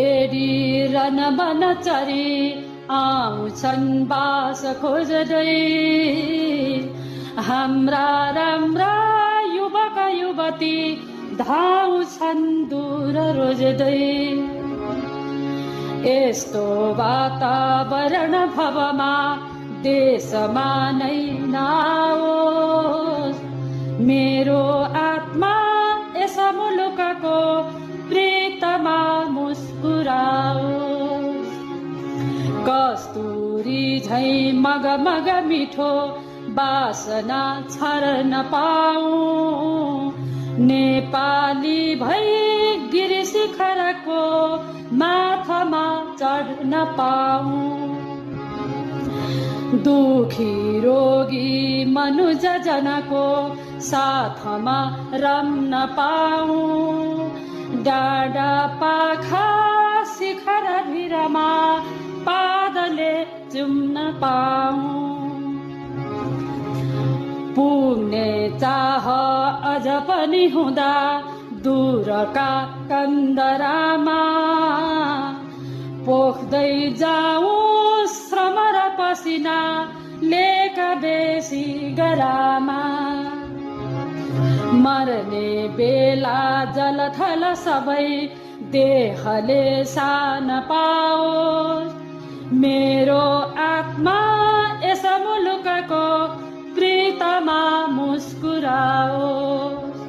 भेडी run बनचरी आउँछन् बास खोज्दै। हाम्रा राम्रा युवक युवती धाउँछन् दूर रोज्दै। यस्तो वातावरण भवमा देशमा नै नआओस्। मेरो आत्मा यस मुलुकको प्रीतमा मुस्कुराओस्। कस्तुरी झैं मगमग मिठो बासना छर्न पाऊँ। नेपाली भई गिरी शिखरको माथामा चढ्न पाऊँ। दुखी रोगी मनुज जनको साथमा रम्न पाऊँ। डाँडा पाखा शिखर भिरमा पादले चुम्न पाऊँ। पुग्ने चाह अझ पनि हुँदा दूरका कन्दरामा पोख्दै जाऊँ श्रम र पसिना लेख बेसी गरामा। मर्ने बेला जलथल सबै देहले सान पाओस्। मेरो आत्मा यस मुलुकको प्रीतमा मुस्कुराओस्।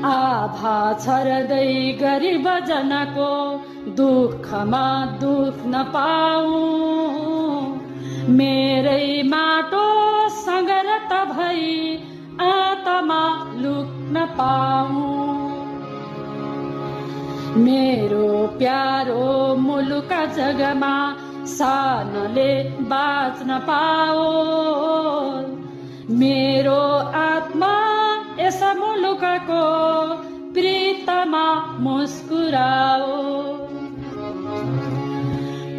आभा छर्दै गरिब जनको दुःखमा दुःख नपाऊँ। मेरै माटो सङ्गरत भई आत्मा लुक्न पाऊँ। मेरो प्यारो मुलुक जगमा सानले बाँच्न पाओस्। मेरो आत्मा यस मुलुकको प्रीतमा मुस्कुराओस्।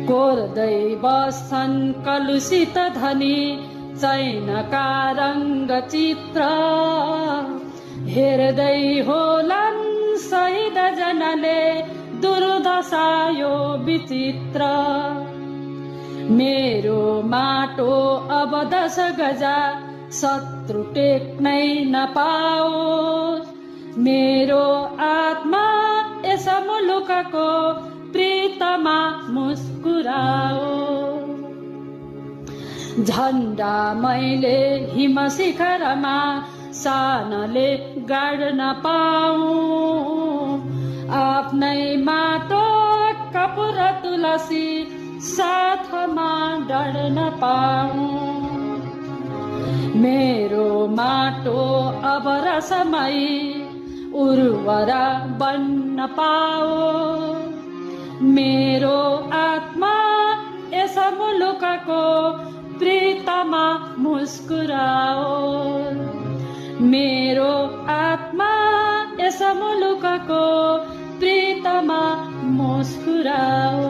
कोर्दै बस्छन् कलुषित धनी चैनका रङ्ग चित्र। हेर्दै होलान् शहीद जनले दुर्दशा यो विचित्र। मेरो माटो अब 10 गजा शत्रु टेक्नै नपाओस्। मेरो आत्मा यस मुलुकको प्रीतमा मुस्कुराओस्। झण्डा मैले हिम शिखरमा सानले गाड्न पाऊँ। आफ्नै माटो कपुर तुलसी साथमा डढ्न पाऊँ। मेरो माटो अब रसमयी उर्वरा बन्न पाओस्। मेरो आत्मा यस मुलुकको प्रीतमा मुस्कुराओस्। मेरो आत्मा यस मुलुकको प्रीतमा मुस्कुराओस्।